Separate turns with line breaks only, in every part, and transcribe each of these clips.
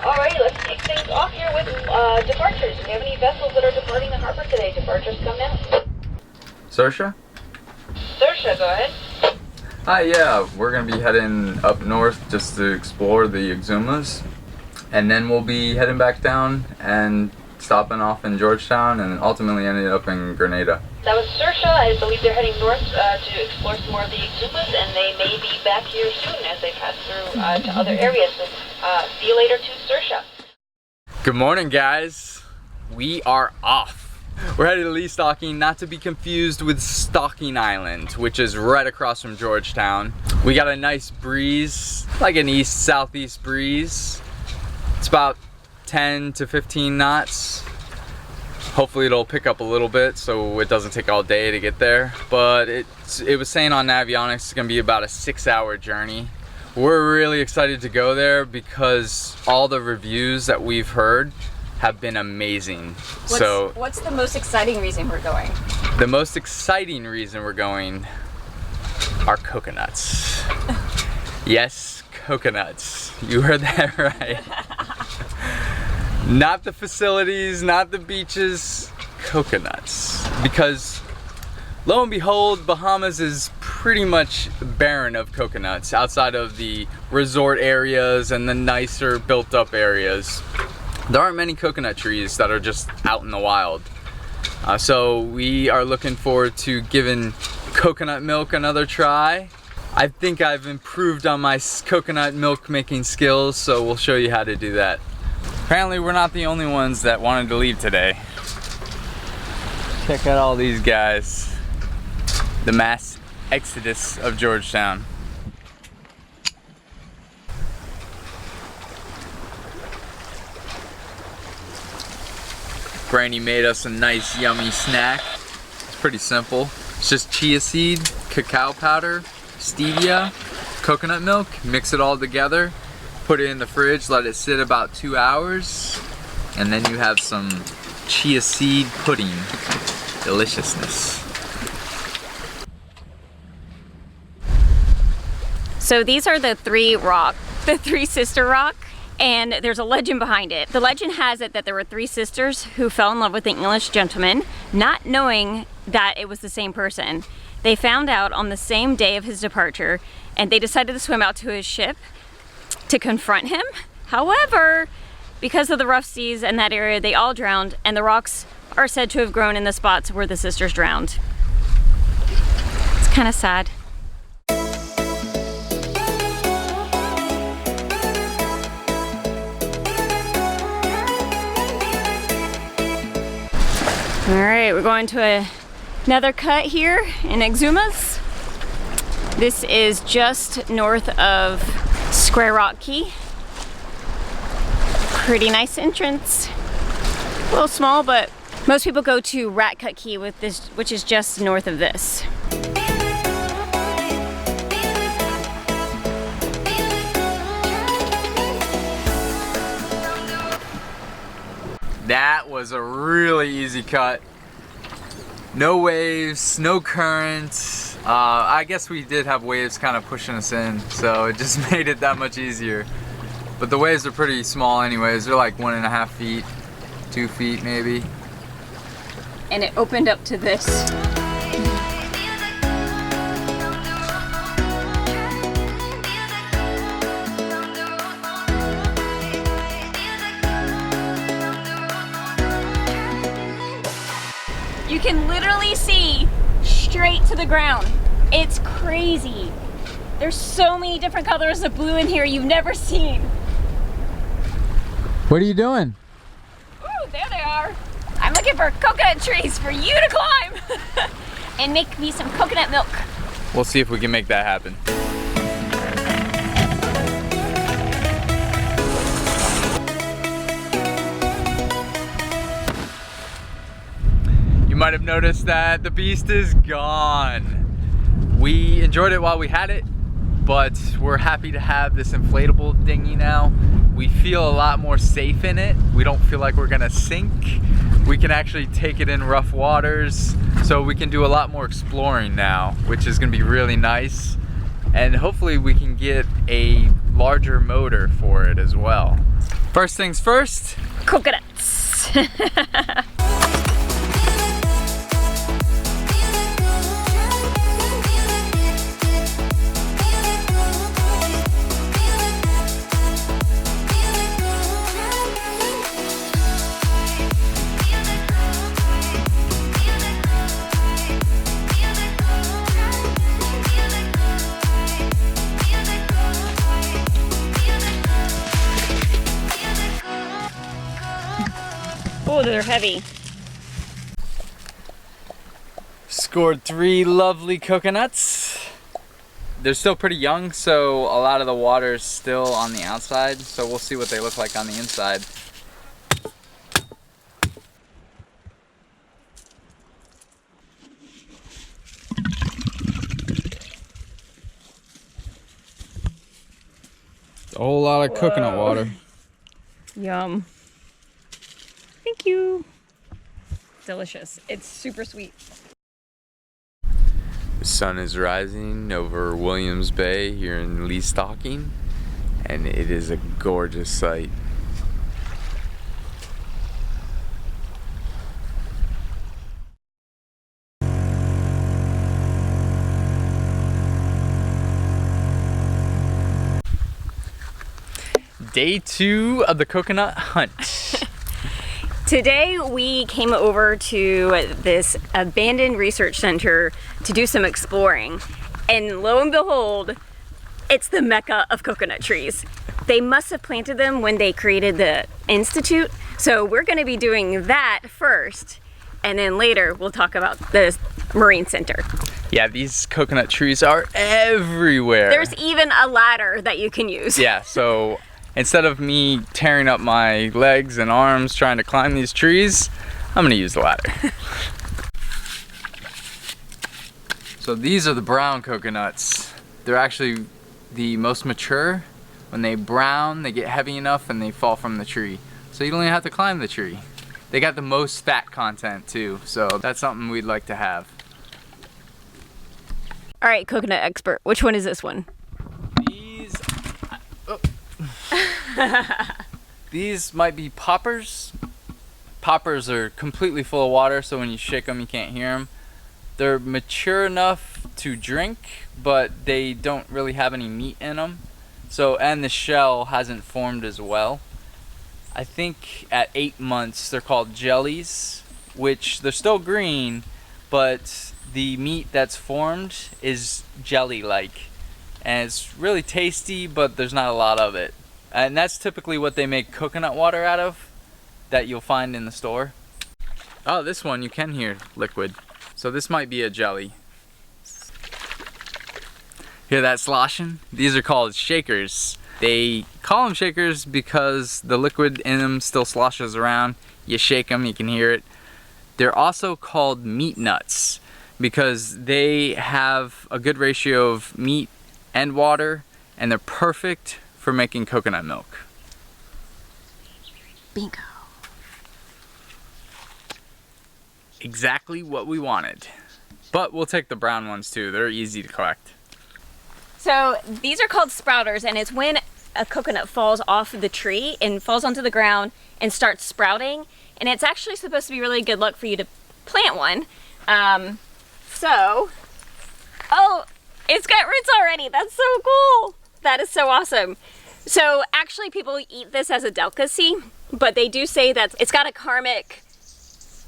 Alrighty, let's kick things off here with departures. Do we have any vessels that are departing the harbor today? Departures come now.
Saoirse?
Saoirse, go ahead.
Hi, yeah, we're gonna be heading up north just to explore the Exumas, and then we'll be heading back down and stopping off in George Town and ultimately ending up in Grenada.
That was Saoirse. I believe they're heading north to explore some more of the Exumas, and they may be back here soon as they pass through to other areas. So see you later to Saoirse.
Good morning, guys. We are off. We're headed to Lee Stocking, not to be confused with Stocking Island, which is right across from Georgetown. We got a nice breeze, like an east-southeast breeze. It's about 10 to 15 knots. Hopefully it'll pick up a little bit so it doesn't take all day to get there. But it was saying on Navionics it's gonna be about a 6-hour journey. We're really excited to go there because all the reviews that we've heard have been amazing.
What's the most exciting reason we're going?
The most exciting reason we're going are coconuts. Yes, coconuts. You heard that right. Not the facilities, not the beaches, coconuts. Because lo and behold, Bahamas is pretty much barren of coconuts outside of the resort areas and the nicer built up areas. There aren't many coconut trees that are just out in the wild. So we are looking forward to giving coconut milk another try. I think I've improved on my coconut milk making skills, so we'll show you how to do that. Apparently we're not the only ones that wanted to leave today. Check out all these guys. The mass exodus of Georgetown. Brandy made us a nice yummy snack. It's pretty simple. It's just chia seed, cacao powder, stevia, coconut milk, mix it all together, put it in the fridge, let it sit about 2 hours, and then you have some chia seed pudding. Deliciousness.
So these are the three sister rock, and there's a legend behind it. The legend has it that there were 3 sisters who fell in love with an English gentleman, not knowing that it was the same person. They found out on the same day of his departure, and they decided to swim out to his ship to confront him. However, because of the rough seas in that area, they all drowned, and the rocks are said to have grown in the spots where the sisters drowned. It's kind of sad. All right, we're going to another cut here in Exumas. This is just north of Square Rock Key. Pretty nice entrance. A little small, but most people go to Rat Cut Key with this, which is just north of this.
That was a really easy cut. No waves, no current. I guess we did have waves kind of pushing us in, so it just made it that much easier. But the waves are pretty small anyways. They're like 1.5 feet, 2 feet maybe.
And it opened up to this. You can literally see straight to the ground. It's crazy. There's so many different colors of blue in here you've never seen.
What are you doing?
Ooh, there they are. I'm looking for coconut trees for you to climb and make me some coconut milk.
We'll see if we can make that happen. You might have noticed that the beast is gone. We enjoyed it while we had it, but we're happy to have this inflatable dinghy now. We feel a lot more safe in it. We don't feel like we're gonna sink. We can actually take it in rough waters, so we can do a lot more exploring now, which is gonna be really nice. And hopefully we can get a larger motor for it as well. First things first.
Coconuts. Oh, they're heavy.
Scored 3 lovely coconuts. They're still pretty young, so a lot of the water is still on the outside, so we'll see what they look like on the inside. A whole lot of coconut water.
Yum. Thank you. Delicious. It's super sweet.
The sun is rising over Williams Bay here in Lee Stocking, and it is a gorgeous sight. Day 2 of the coconut hunt.
Today we came over to this abandoned research center to do some exploring, and lo and behold, it's the mecca of coconut trees. They must have planted them when they created the institute, so we're going to be doing that first, and then later we'll talk about the marine center.
Yeah, these coconut trees are everywhere.
There's even a ladder that you can use.
Yeah, so instead of me tearing up my legs and arms trying to climb these trees, I'm gonna use the ladder. So these are the brown coconuts. They're actually the most mature. When they brown, they get heavy enough and they fall from the tree. So you don't even have to climb the tree. They got the most fat content too, so that's something we'd like to have.
All right, coconut expert, which one is this one?
These might be poppers. Poppers are completely full of water, so when you shake them, you can't hear them. They're mature enough to drink, but they don't really have any meat in them. So, and the shell hasn't formed as well. I think at 8 months, they're called jellies, which they're still green, but the meat that's formed is jelly-like. And it's really tasty, but there's not a lot of it. And that's typically what they make coconut water out of, that you'll find in the store. Oh, this one you can hear liquid. So this might be a jelly. Hear that sloshing? These are called shakers. They call them shakers because the liquid in them still sloshes around. You shake them, you can hear it. They're also called meat nuts because they have a good ratio of meat and water, and they're perfect for making coconut milk.
Bingo.
Exactly what we wanted. But we'll take the brown ones too. They're easy to collect.
So these are called sprouters, and it's when a coconut falls off of the tree and falls onto the ground and starts sprouting. And it's actually supposed to be really good luck for you to plant one. Oh, it's got roots already. That's so cool. That is so awesome. So actually people eat this as a delicacy, but they do say that it's got a karmic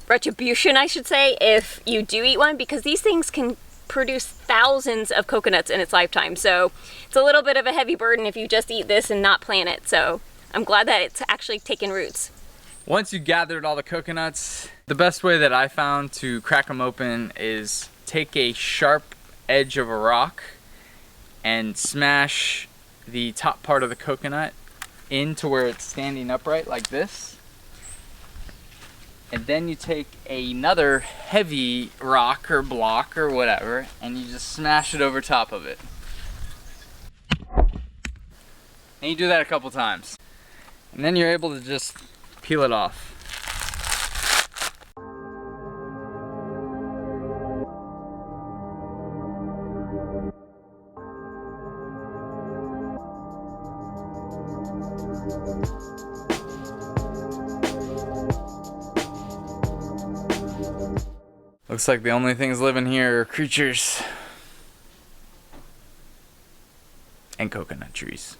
retribution, I should say, if you do eat one, because these things can produce thousands of coconuts in its lifetime. So it's a little bit of a heavy burden if you just eat this and not plant it. So I'm glad that it's actually taken roots.
Once you gathered all the coconuts, the best way that I found to crack them open is take a sharp edge of a rock and smash the top part of the coconut into where it's standing upright like this. And then you take another heavy rock or block or whatever, and you just smash it over top of it. And you do that a couple times. And then you're able to just peel it off. Looks like the only things living here are creatures and coconut trees.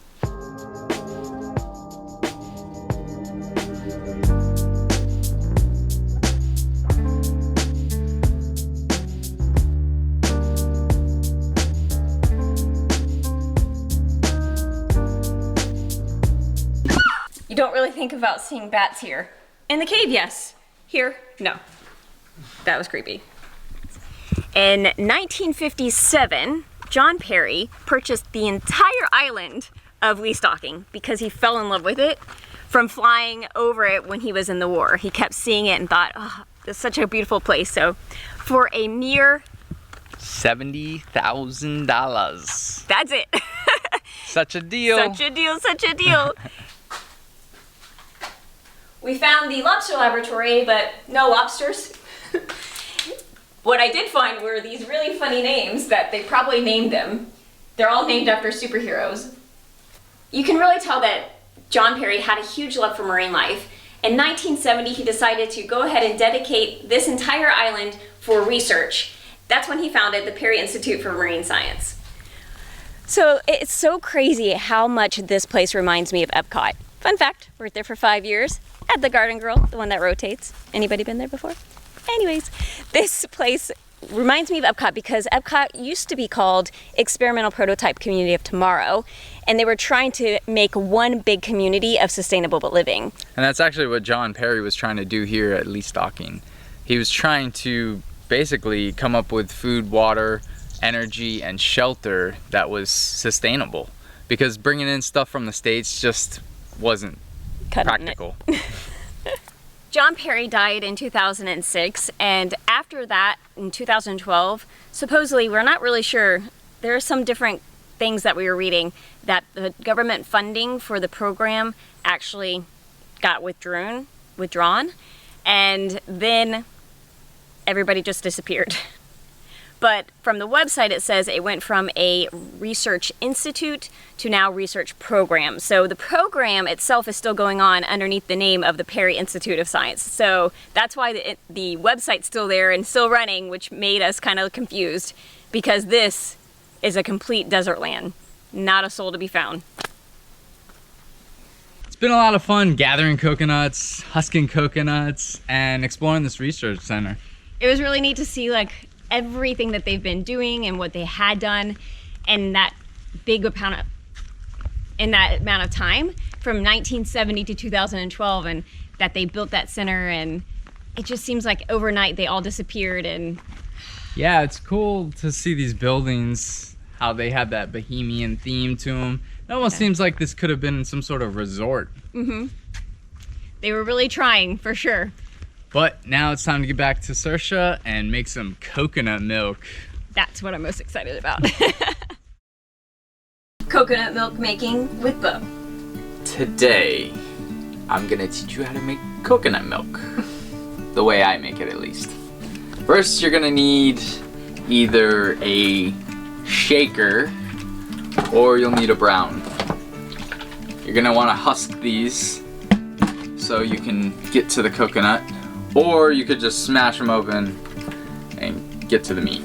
You don't really think about seeing bats here. In the cave, yes. Here, no. That was creepy. In 1957, John Perry purchased the entire island of Leastocking because he fell in love with it from flying over it when he was in the war. He kept seeing it and thought, oh, it's such a beautiful place. So for a mere
$70,000.
That's it.
Such a deal.
Such a deal, such a deal. We found the lobster laboratory, but no lobsters. What I did find were these really funny names that they probably named them. They're all named after superheroes. You can really tell that John Perry had a huge love for marine life. In 1970, he decided to go ahead and dedicate this entire island for research. That's when he founded the Perry Institute for Marine Science. So it's so crazy how much this place reminds me of Epcot. Fun fact, worked there for 5 years at the Garden Grill, the one that rotates. Anybody been there before? Anyways, this place reminds me of Epcot because Epcot used to be called Experimental Prototype Community of Tomorrow, and they were trying to make one big community of sustainable living.
And that's actually what John Perry was trying to do here at Leastocking. He was trying to basically come up with food, water, energy, and shelter that was sustainable, because bringing in stuff from the States just wasn't practical.
John Perry died in 2006, and after that, in 2012, supposedly, we're not really sure, there are some different things that we were reading, that the government funding for the program actually got withdrawn, and then everybody just disappeared. But from the website, it says it went from a research institute to now research program. So the program itself is still going on underneath the name of the Perry Institute of Science. So that's why the website's still there and still running, which made us kind of confused, because this is a complete desert land, not a soul to be found.
It's been a lot of fun gathering coconuts, husking coconuts, and exploring this research center.
It was really neat to see like everything that they've been doing and what they had done in that amount of time from 1970 to 2012, and that they built that center, and it just seems like overnight they all disappeared. And
yeah, it's cool to see these buildings, how they have that bohemian theme to them. It almost seems like this could have been some sort of resort. Mm-hmm.
They were really trying, for sure.
But now it's time to get back to Saoirse and make some coconut milk.
That's what I'm most excited about. Coconut milk making with Beau.
Today, I'm gonna teach you how to make coconut milk. The way I make it, at least. First, you're gonna need either a shaker or you'll need a brown. You're gonna wanna husk these so you can get to the coconut, or you could just smash them open and get to the meat.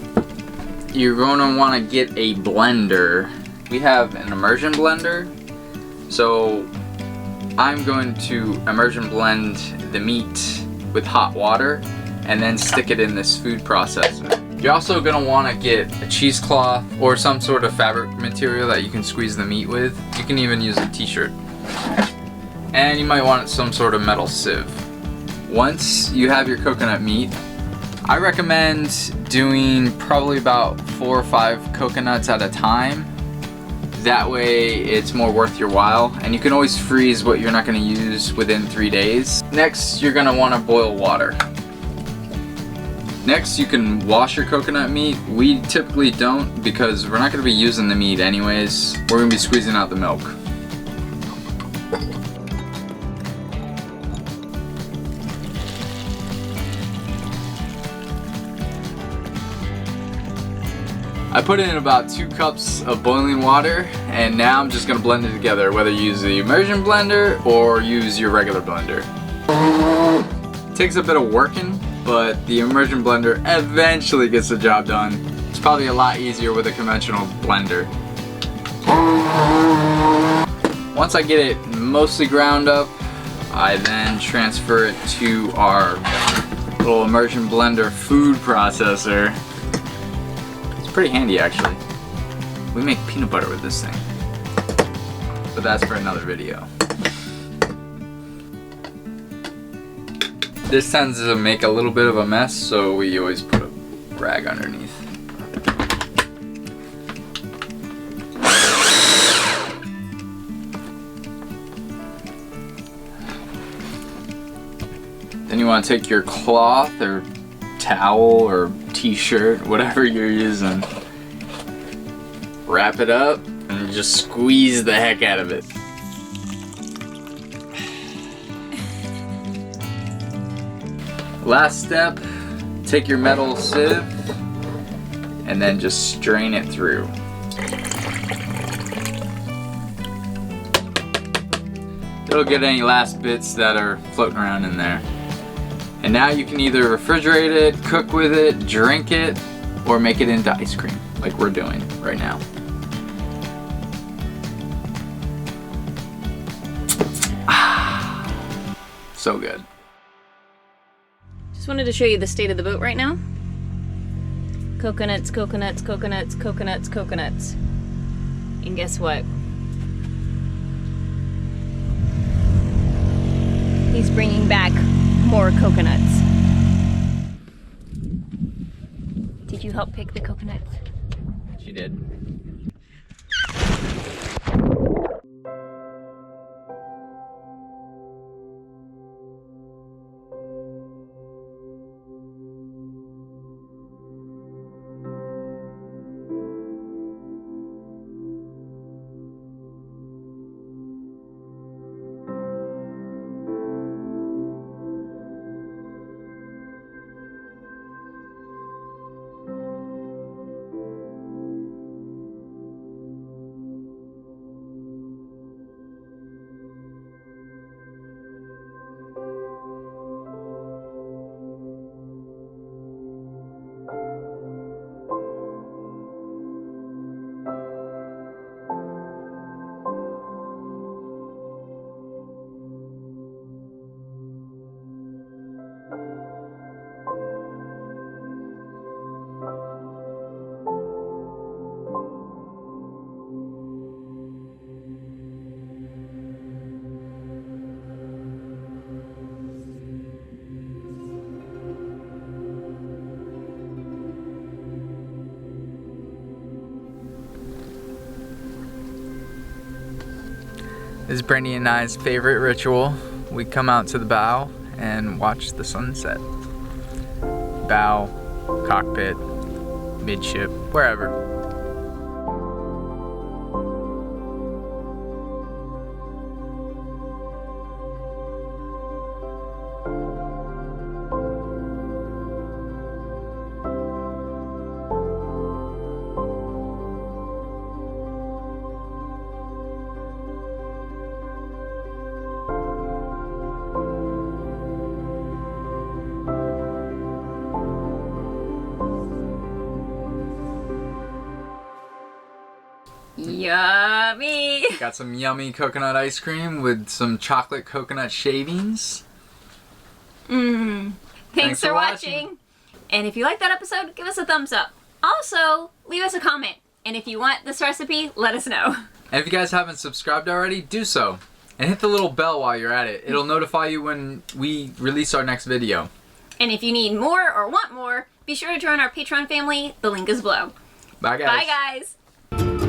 You're gonna wanna get a blender. We have an immersion blender, so I'm going to immersion blend the meat with hot water and then stick it in this food processor. You're also gonna wanna get a cheesecloth or some sort of fabric material that you can squeeze the meat with. You can even use a t-shirt. And you might want some sort of metal sieve. Once you have your coconut meat, I recommend doing probably about 4 or 5 coconuts at a time. That way it's more worth your while, and you can always freeze what you're not going to use within 3 days. Next, you're going to want to boil water. Next, you can wash your coconut meat. We typically don't, because we're not going to be using the meat anyways. We're going to be squeezing out the milk. I put in about 2 cups of boiling water, and now I'm just gonna blend it together, whether you use the immersion blender or use your regular blender. It takes a bit of working, but the immersion blender eventually gets the job done. It's probably a lot easier with a conventional blender. Once I get it mostly ground up, I then transfer it to our little immersion blender food processor. It's pretty handy actually. We make peanut butter with this thing, but that's for another video. This tends to make a little bit of a mess, so we always put a rag underneath. Then you want to take your cloth or towel or t-shirt, whatever you're using, wrap it up and just squeeze the heck out of it. Last step, take your metal sieve and then just strain it through. It'll get any last bits that are floating around in there. And now you can either refrigerate it, cook with it, drink it, or make it into ice cream, like we're doing right now. Ah, so good.
Just wanted to show you the state of the boat right now. Coconuts, coconuts, coconuts, coconuts, coconuts. And guess what? He's bringing back more coconuts. Did you help pick the coconuts?
She did. This is Brandy and I's favorite ritual. We come out to the bow and watch the sunset. Bow, cockpit, midship, wherever.
Yummy!
Got some yummy coconut ice cream with some chocolate coconut shavings.
Thanks for watching. And if you like that episode, give us a thumbs up. Also, leave us a comment. And if you want this recipe, let us know.
And if you guys haven't subscribed already, do so. And hit the little bell while you're at it. It'll notify you when we release our next video.
And if you need more or want more, be sure to join our Patreon family. The link is below.
Bye, guys.
Bye, guys.